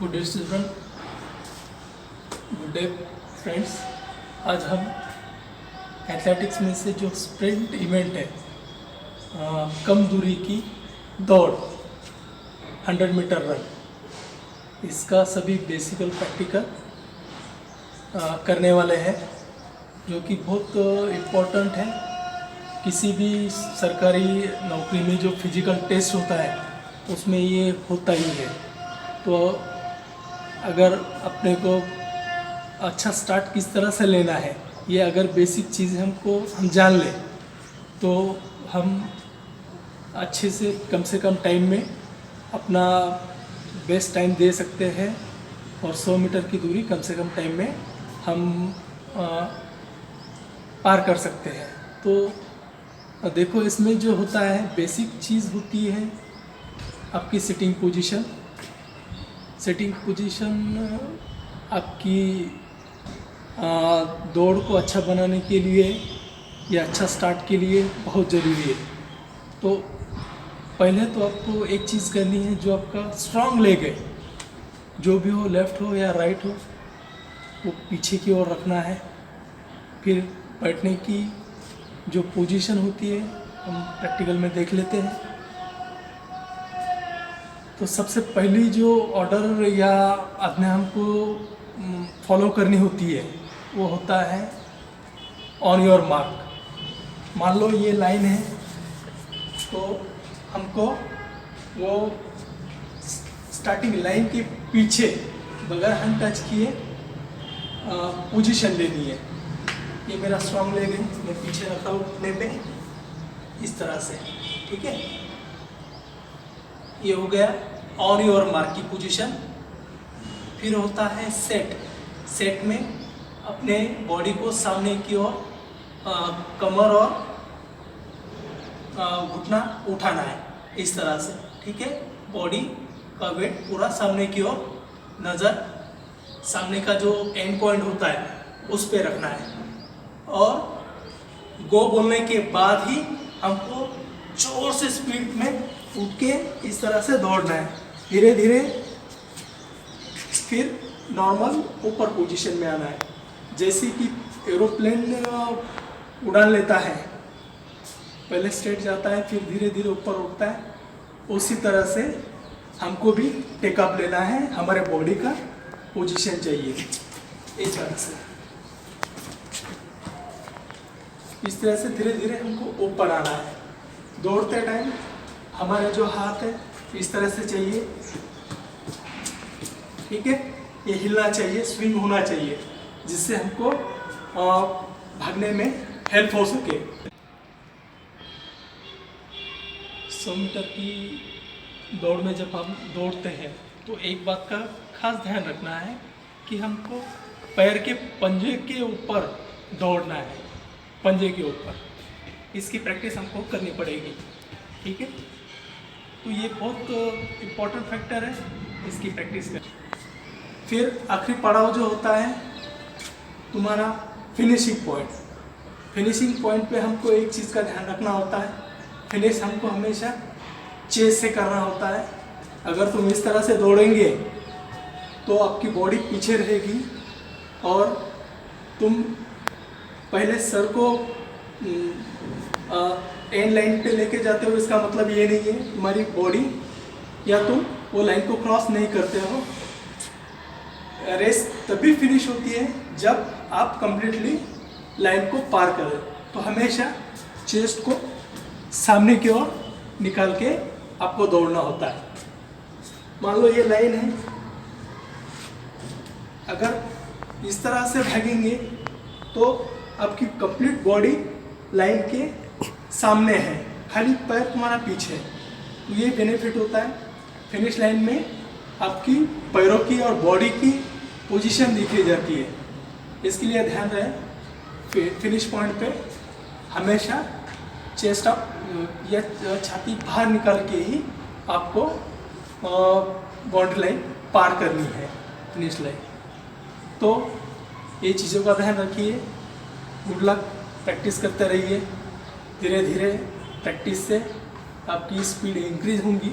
Good day student, good day friends. आज हम athletics में से जो स्प्रिंट इवेंट है, कम दूरी की दौड़ 100 मीटर रन, इसका सभी बेसिकल प्रैक्टिकल करने वाले हैं, जो कि बहुत इम्पोर्टेंट है। किसी भी सरकारी नौकरी में जो फिजिकल टेस्ट होता है उसमें ये होता ही है। तो अगर अपने को अच्छा स्टार्ट किस तरह से लेना है, ये अगर बेसिक चीज़ हम जान लें तो हम अच्छे से कम टाइम में अपना बेस्ट टाइम दे सकते हैं और 100 मीटर की दूरी कम से कम टाइम में हम पार कर सकते हैं। तो देखो, इसमें जो होता है बेसिक चीज़ होती है आपकी सिटिंग पोजीशन। सिटिंग पोजीशन आपकी दौड़ को अच्छा बनाने के लिए या अच्छा स्टार्ट के लिए बहुत ज़रूरी है। तो पहले तो आपको एक चीज़ करनी है, जो आपका स्ट्रॉन्ग लेग है, जो भी हो, लेफ़्ट हो या राइट हो, वो पीछे की ओर रखना है। फिर बैठने की जो पोजीशन होती है हम प्रैक्टिकल में देख लेते हैं। तो सबसे पहली जो ऑर्डर या अपने हमको फॉलो करनी होती है वो होता है ऑन योर मार्क। मान लो ये लाइन है, तो हमको वो स्टार्टिंग लाइन के पीछे बगैर हैंड टच किए पोजीशन लेनी है। ये मेरा स्ट्रॉन्ग लेग है, मैं पीछे रखा हूँ अपने पे इस तरह से, ठीक है। ये हो गया ऑन योर मार्क की पोजीशन। फिर होता है सेट। सेट में अपने बॉडी को सामने की ओर कमर और घुटना उठाना है इस तरह से, ठीक है। बॉडी का वेट पूरा सामने की ओर, नज़र सामने का जो एंड पॉइंट होता है उस पे रखना है। और गो बोलने के बाद ही हमको जोर से स्पीड में उठ के इस तरह से दौड़ना है, धीरे धीरे। फिर नॉर्मल ऊपर पोजीशन में आना है, जैसे कि एरोप्लेन उड़ान लेता है, पहले स्ट्रेट जाता है फिर धीरे धीरे ऊपर उठता है। उसी तरह से हमको भी टेकअप लेना है, हमारे बॉडी का पोजीशन चाहिए इस तरह से। इस तरह से धीरे धीरे हमको ऊपर आना है। दौड़ते टाइम हमारे जो हाथ है इस तरह से चाहिए, ठीक है। ये हिलना चाहिए, स्विंग होना चाहिए, जिससे हमको भागने में हेल्प हो सके। 100 मीटर की दौड़ में जब हम दौड़ते हैं तो एक बात का खास ध्यान रखना है कि हमको पैर के पंजे के ऊपर दौड़ना है, पंजे के ऊपर। इसकी प्रैक्टिस हमको करनी पड़ेगी, ठीक है। तो ये बहुत इम्पोर्टेंट फैक्टर है, इसकी प्रैक्टिस कर। फिर आखिरी पड़ाव जो होता है तुम्हारा फिनिशिंग पॉइंट। फिनिशिंग पॉइंट पे हमको एक चीज़ का ध्यान रखना होता है, फिनिश हमको हमेशा चेस्ट से करना होता है। अगर तुम इस तरह से दौड़ेंगे तो आपकी बॉडी पीछे रहेगी और तुम पहले सर को एंड लाइन पे लेके जाते हो। इसका मतलब ये नहीं है तुम्हारी बॉडी या तुम वो लाइन को क्रॉस नहीं करते हो। रेस तभी फिनिश होती है जब आप कंप्लीटली लाइन को पार करें। तो हमेशा चेस्ट को सामने की ओर निकाल के आपको दौड़ना होता है। मान लो ये लाइन है, अगर इस तरह से भागेंगे तो आपकी कंप्लीट बॉडी लाइन के सामने है, खाली पैर तुम्हारा पीछे है। तो ये बेनिफिट होता है। फिनिश लाइन में आपकी पैरों की और बॉडी की पोजीशन दिखी जाती है। इसके लिए ध्यान रहे, फिनिश पॉइंट पे हमेशा चेस्ट अप या छाती बाहर निकाल के ही आपको बाउंड्री लाइन पार करनी है, फिनिश लाइन। तो ये चीज़ों का ध्यान रखिए। गुड लक, प्रैक्टिस करते रहिए। धीरे धीरे प्रैक्टिस से आपकी स्पीड इंक्रीज होंगी।